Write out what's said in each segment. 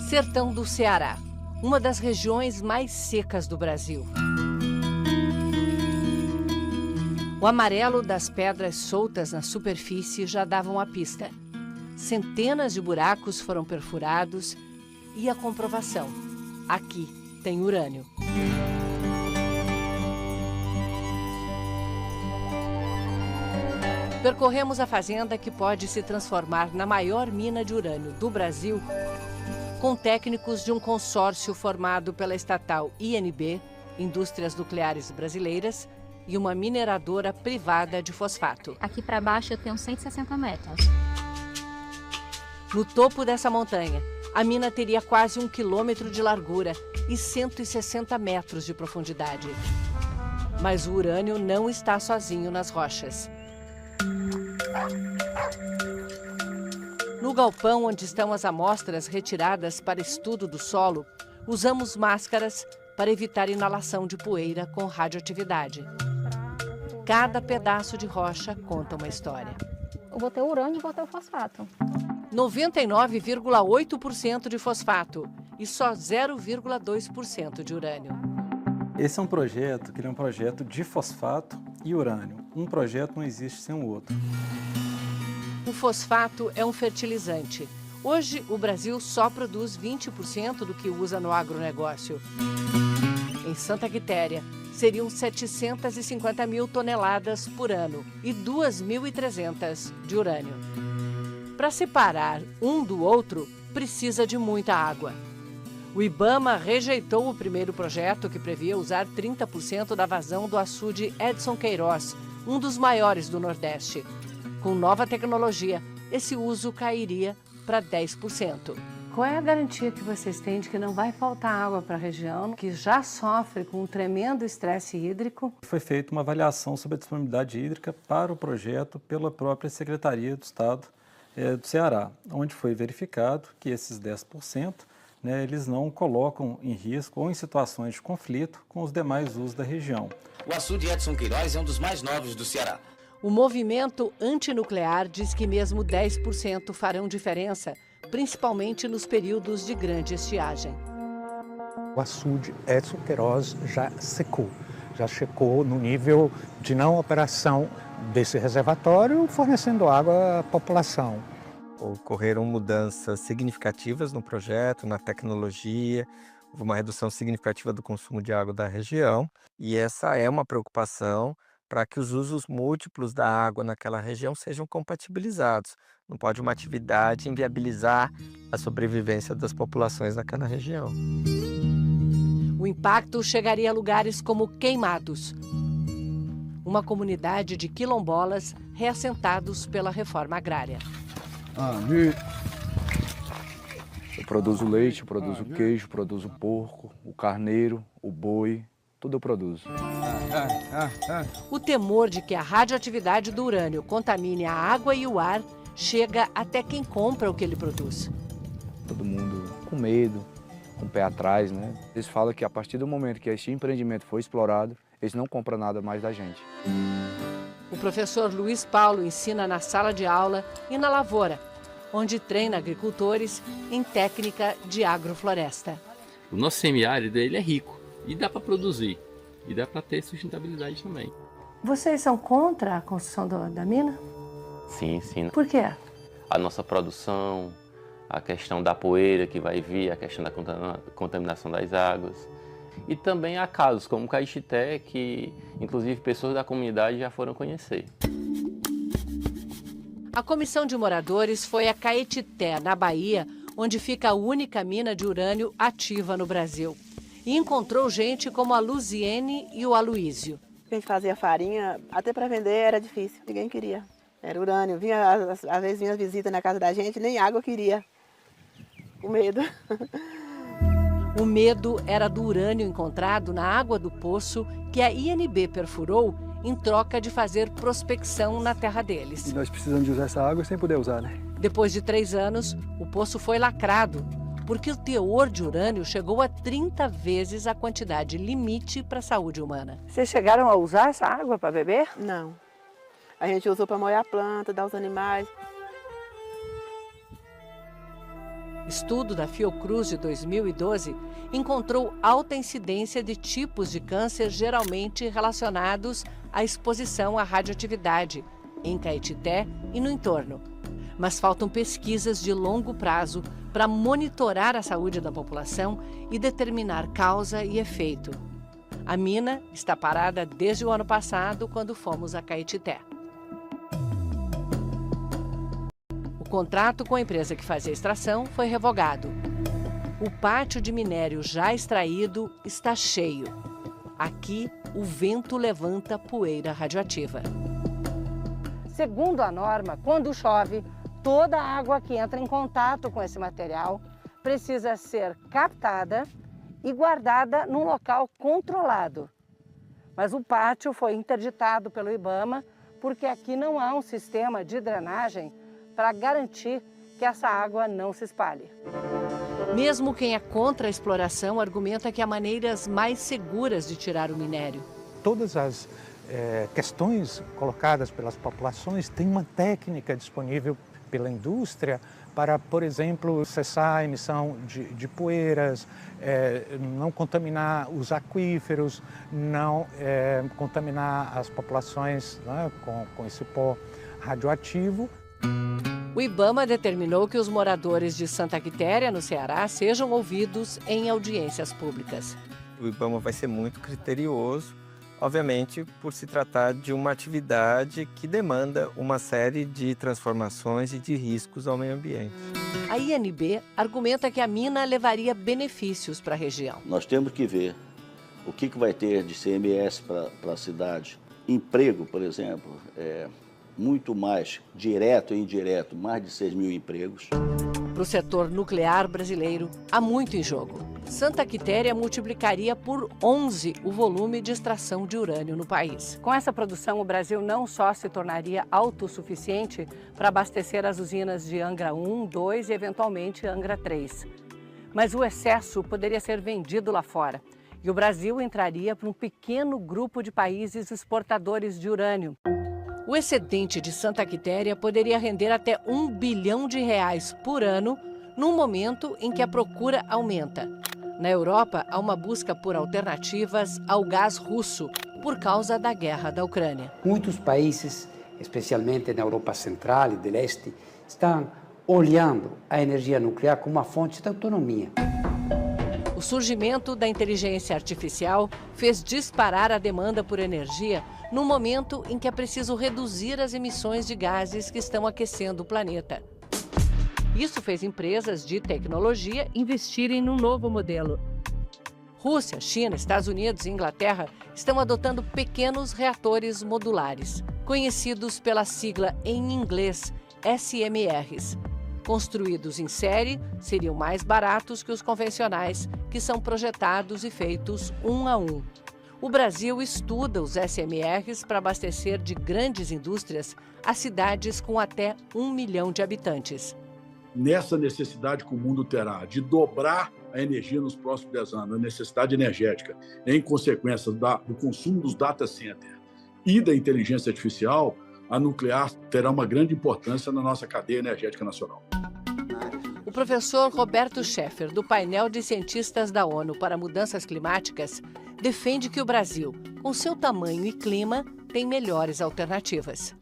Sertão do Ceará, uma das regiões mais secas do Brasil. O amarelo das pedras soltas na superfície já davam a pista. Centenas de buracos foram perfurados e a comprovação: aqui tem urânio. Percorremos a fazenda que pode se transformar na maior mina de urânio do Brasil, com técnicos de um consórcio formado pela estatal INB, Indústrias Nucleares Brasileiras, e uma mineradora privada de fosfato. Aqui para baixo eu tenho 160 metros. No topo dessa montanha, a mina teria quase 1 quilômetro de largura e 160 metros de profundidade. Mas o urânio não está sozinho nas rochas. No galpão onde estão as amostras retiradas para estudo do solo, usamos máscaras para evitar inalação de poeira com radioatividade. Cada pedaço de rocha conta uma história. Eu botei o urânio e botei o fosfato. 99,8% de fosfato e só 0,2% de urânio. Esse é um projeto que é um projeto de fosfato e urânio. Um projeto não existe sem o outro. O fosfato é um fertilizante. Hoje, o Brasil só produz 20% do que usa no agronegócio. Em Santa Quitéria, seriam 750 mil toneladas por ano e 2.300 de urânio. Para separar um do outro, precisa de muita água. O IBAMA rejeitou o primeiro projeto que previa usar 30% da vazão do açude Edson Queiroz, um dos maiores do Nordeste. Com nova tecnologia, esse uso cairia para 10%. Qual é a garantia que vocês têm de que não vai faltar água para a região, que já sofre com um tremendo estresse hídrico? Foi feita uma avaliação sobre a disponibilidade hídrica para o projeto pela própria Secretaria do Estado do Ceará, onde foi verificado que esses 10%, eles não colocam em risco ou em situações de conflito com os demais usos da região. O açude Edson Queiroz é um dos mais novos do Ceará. O movimento antinuclear diz que mesmo 10% farão diferença, principalmente nos períodos de grande estiagem. O açude Edson Queiroz já secou no nível de não operação desse reservatório, fornecendo água à população. Ocorreram mudanças significativas no projeto, na tecnologia, houve uma redução significativa do consumo de água da região, e essa é uma preocupação para que os usos múltiplos da água naquela região sejam compatibilizados. Não pode uma atividade inviabilizar a sobrevivência das populações naquela região. O impacto chegaria a lugares como Queimados, uma comunidade de quilombolas reassentados pela reforma agrária. Eu produzo leite, eu produzo queijo, produzo porco, o carneiro, o boi, tudo eu produzo. O temor de que a radioatividade do urânio contamine a água e o ar chega até quem compra o que ele produz. Todo mundo com medo, com o pé atrás, né? Eles falam que a partir do momento que esse empreendimento for explorado, eles não compram nada mais da gente. O professor Luiz Paulo ensina na sala de aula e na lavoura, onde treina agricultores em técnica de agrofloresta. O nosso semiárido ele é rico e dá para produzir, e dá para ter sustentabilidade também. Vocês são contra a construção da mina? Sim, sim. Por quê? A nossa produção, a questão da poeira que vai vir, a questão da contaminação das águas. E também há casos como Caixité, que inclusive pessoas da comunidade já foram conhecer. A comissão de moradores foi a Caetité, na Bahia, onde fica a única mina de urânio ativa no Brasil. E encontrou gente como a Luziene e o Aloísio. A gente fazia farinha, até para vender era difícil, ninguém queria. Era urânio, às vezes vinha visita na casa da gente, nem água queria, com medo. O medo era do urânio encontrado na água do poço que a INB perfurou em troca de fazer prospecção na terra deles. E nós precisamos de usar essa água sem poder usar, né? Depois de 3 anos, o poço foi lacrado, porque o teor de urânio chegou a 30 vezes a quantidade limite para a saúde humana. Vocês chegaram a usar essa água para beber? Não. A gente usou para molhar a planta, dar aos animais. Estudo da Fiocruz de 2012 encontrou alta incidência de tipos de câncer geralmente relacionados à exposição à radioatividade, em Caetité e no entorno. Mas faltam pesquisas de longo prazo para monitorar a saúde da população e determinar causa e efeito. A mina está parada desde o ano passado, quando fomos a Caetité. O contrato com a empresa que fazia a extração foi revogado. O pátio de minério já extraído está cheio. Aqui, o vento levanta poeira radioativa. Segundo a norma, quando chove, toda a água que entra em contato com esse material precisa ser captada e guardada num local controlado. Mas o pátio foi interditado pelo IBAMA porque aqui não há um sistema de drenagem para garantir que essa água não se espalhe. Mesmo quem é contra a exploração argumenta que há maneiras mais seguras de tirar o minério. Todas as questões colocadas pelas populações têm uma técnica disponível pela indústria para, por exemplo, cessar a emissão de poeiras, não contaminar os aquíferos, não contaminar as populações, né, com esse pó radioativo. O IBAMA determinou que os moradores de Santa Quitéria, no Ceará, sejam ouvidos em audiências públicas. O IBAMA vai ser muito criterioso, obviamente por se tratar de uma atividade que demanda uma série de transformações e de riscos ao meio ambiente. A INB argumenta que a mina levaria benefícios para a região. Nós temos que ver o que vai ter de CMS para a cidade. Emprego, por exemplo, muito mais, direto e indireto, mais de 6 mil empregos. Para o setor nuclear brasileiro, há muito em jogo. Santa Quitéria multiplicaria por 11 o volume de extração de urânio no país. Com essa produção, o Brasil não só se tornaria autossuficiente para abastecer as usinas de Angra 1, 2 e, eventualmente, Angra 3. Mas o excesso poderia ser vendido lá fora. E o Brasil entraria para um pequeno grupo de países exportadores de urânio. O excedente de Santa Quitéria poderia render até R$1 bilhão por ano, num momento em que a procura aumenta. Na Europa, há uma busca por alternativas ao gás russo, por causa da guerra da Ucrânia. Muitos países, especialmente na Europa Central e do Leste, estão olhando a energia nuclear como uma fonte de autonomia. O surgimento da inteligência artificial fez disparar a demanda por energia no momento em que é preciso reduzir as emissões de gases que estão aquecendo o planeta. Isso fez empresas de tecnologia investirem num novo modelo. Rússia, China, Estados Unidos e Inglaterra estão adotando pequenos reatores modulares, conhecidos pela sigla em inglês SMRs. Construídos em série, seriam mais baratos que os convencionais, que são projetados e feitos um a um. O Brasil estuda os SMRs para abastecer de grandes indústrias as cidades com até 1 milhão de habitantes. Nessa necessidade que o mundo terá de dobrar a energia nos próximos 10 anos, a necessidade energética, em consequência do consumo dos data centers e da inteligência artificial, a nuclear terá uma grande importância na nossa cadeia energética nacional. O professor Roberto Scheffer, do painel de cientistas da ONU para Mudanças Climáticas, defende que o Brasil, com seu tamanho e clima, tem melhores alternativas.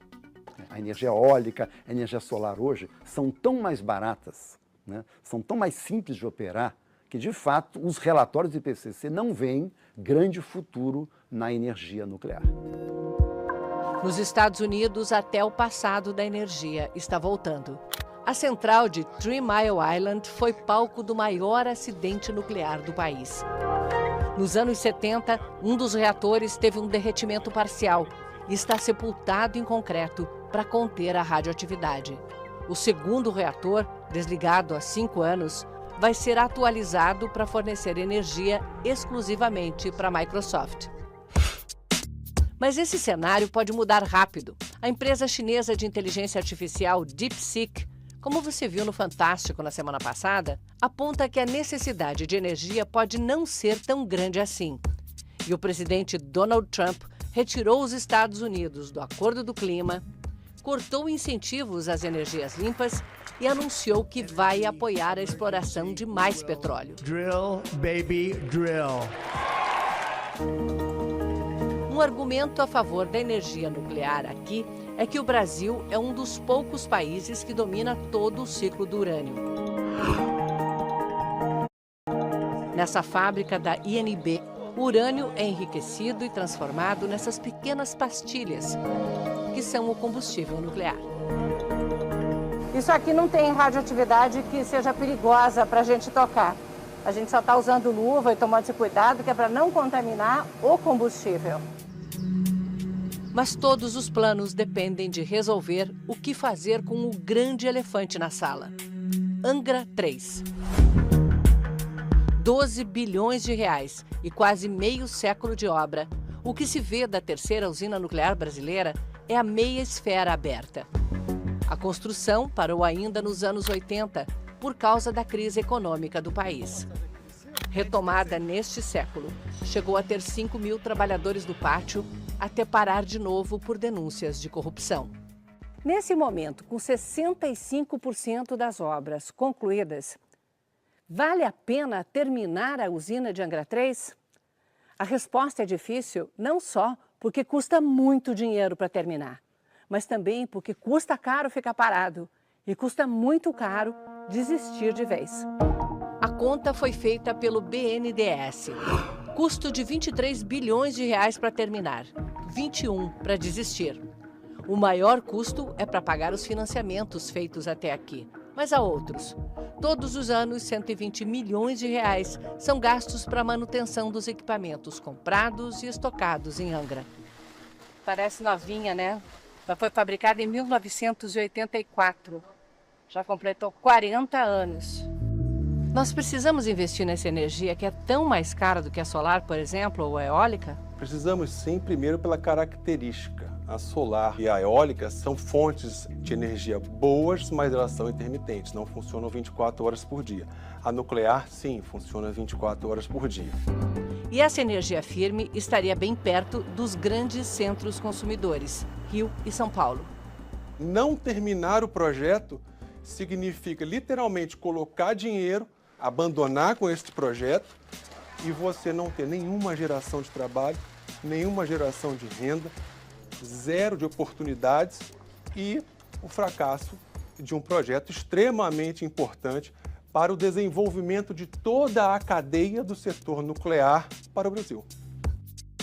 A energia eólica, a energia solar hoje são tão mais baratas, né? São tão mais simples de operar, que de fato os relatórios do IPCC não veem grande futuro na energia nuclear. Nos Estados Unidos, até o passado da energia está voltando. A central de 3 Mile Island foi palco do maior acidente nuclear do país. Nos anos 70, um dos reatores teve um derretimento parcial e está sepultado em concreto para conter a radioatividade. O segundo reator, desligado há 5 anos, vai ser atualizado para fornecer energia exclusivamente para a Microsoft. Mas esse cenário pode mudar rápido. A empresa chinesa de inteligência artificial DeepSeek, como você viu no Fantástico na semana passada, aponta que a necessidade de energia pode não ser tão grande assim. E o presidente Donald Trump retirou os Estados Unidos do Acordo do Clima, cortou incentivos às energias limpas e anunciou que vai apoiar a exploração de mais petróleo. Drill, baby, drill. Um argumento a favor da energia nuclear aqui é que o Brasil é um dos poucos países que domina todo o ciclo do urânio. Nessa fábrica da INB, o urânio é enriquecido e transformado nessas pequenas pastilhas, que são o combustível nuclear. Isso aqui não tem radioatividade que seja perigosa para a gente tocar. A gente só está usando luva e tomando esse cuidado, que é para não contaminar o combustível. Mas todos os planos dependem de resolver o que fazer com o grande elefante na sala. Angra 3. 12 bilhões de reais e quase meio século de obra. O que se vê da terceira usina nuclear brasileira é a meia esfera aberta. A construção parou ainda nos anos 80 por causa da crise econômica do país. Retomada neste século, chegou a ter 5 mil trabalhadores do pátio, até parar de novo por denúncias de corrupção. Nesse momento, com 65% das obras concluídas, vale a pena terminar a usina de Angra 3? A resposta é difícil não só porque custa muito dinheiro para terminar, mas também porque custa caro ficar parado e custa muito caro desistir de vez. A conta foi feita pelo BNDES. Custo de 23 bilhões de reais para terminar, 21 para desistir. O maior custo é para pagar os financiamentos feitos até aqui, mas há outros. Todos os anos, 120 milhões de reais são gastos para a manutenção dos equipamentos comprados e estocados em Angra. Parece novinha, né? Ela foi fabricada em 1984. Já completou 40 anos. Nós precisamos investir nessa energia que é tão mais cara do que a solar, por exemplo, ou a eólica? Precisamos sim, primeiro pela característica. A solar e a eólica são fontes de energia boas, mas elas são intermitentes, não funcionam 24 horas por dia. A nuclear, sim, funciona 24 horas por dia. E essa energia firme estaria bem perto dos grandes centros consumidores, Rio e São Paulo. Não terminar o projeto significa literalmente colocar dinheiro, abandonar com esse projeto e você não ter nenhuma geração de trabalho, nenhuma geração de renda, zero de oportunidades e o fracasso de um projeto extremamente importante para o desenvolvimento de toda a cadeia do setor nuclear para o Brasil.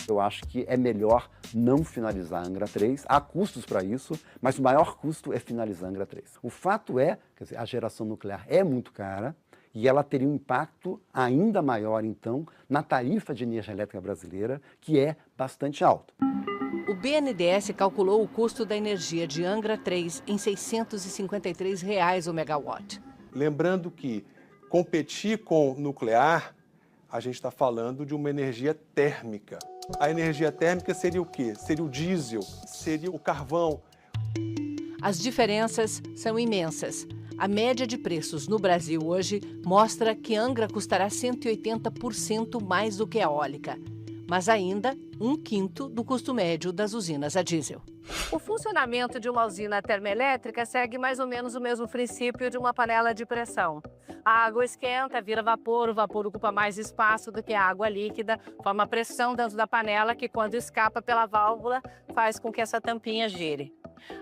Eu acho que é melhor não finalizar Angra 3, há custos para isso, mas o maior custo é finalizar Angra 3. O fato é, quer dizer, a geração nuclear é muito cara e ela teria um impacto ainda maior, então, na tarifa de energia elétrica brasileira, que é bastante alto. O BNDES calculou o custo da energia de Angra 3 em R$ 653 o megawatt. Lembrando que competir com nuclear, a gente está falando de uma energia térmica. A energia térmica seria o quê? Seria o diesel, seria o carvão. As diferenças são imensas. A média de preços no Brasil hoje mostra que Angra custará 180% mais do que a eólica, mas ainda 1/5 do custo médio das usinas a diesel. O funcionamento de uma usina termoelétrica segue mais ou menos o mesmo princípio de uma panela de pressão. A água esquenta, vira vapor, o vapor ocupa mais espaço do que a água líquida, forma pressão dentro da panela que, quando escapa pela válvula, faz com que essa tampinha gire.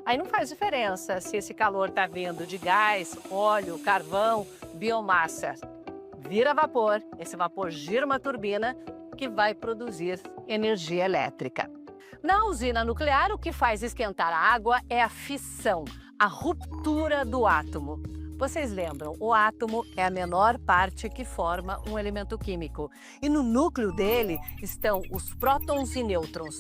Aí não faz diferença se esse calor está vindo de gás, óleo, carvão, biomassa. Vira vapor, esse vapor gira uma turbina que vai produzir energia elétrica. Na usina nuclear, o que faz esquentar a água é a fissão, a ruptura do átomo. Vocês lembram, o átomo é a menor parte que forma um elemento químico. E no núcleo dele estão os prótons e nêutrons.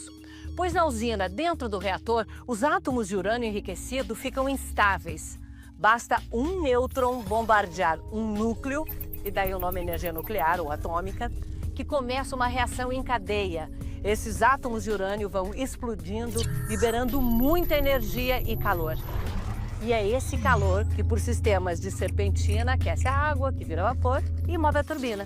Pois na usina, dentro do reator, os átomos de urânio enriquecido ficam instáveis. Basta um nêutron bombardear um núcleo, e daí o nome energia nuclear ou atômica, que começa uma reação em cadeia. Esses átomos de urânio vão explodindo, liberando muita energia e calor. E é esse calor que, por sistemas de serpentina, aquece a água, que vira vapor e move a turbina.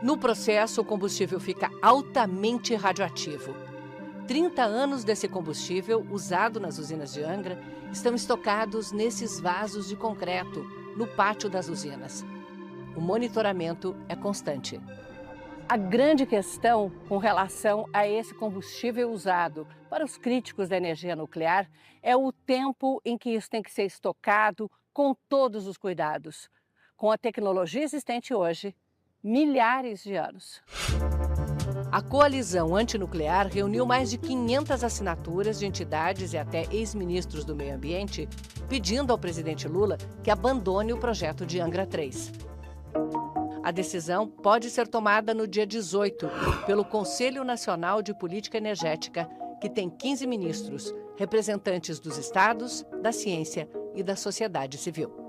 No processo, o combustível fica altamente radioativo. 30 anos desse combustível usado nas usinas de Angra estão estocados nesses vasos de concreto, no pátio das usinas. O monitoramento é constante. A grande questão com relação a esse combustível usado para os críticos da energia nuclear é o tempo em que isso tem que ser estocado com todos os cuidados. Com a tecnologia existente hoje, milhares de anos. A coalizão antinuclear reuniu mais de 500 assinaturas de entidades e até ex-ministros do meio ambiente pedindo ao presidente Lula que abandone o projeto de Angra 3. A decisão pode ser tomada no dia 18 pelo Conselho Nacional de Política Energética, que tem 15 ministros, representantes dos estados, da ciência e da sociedade civil.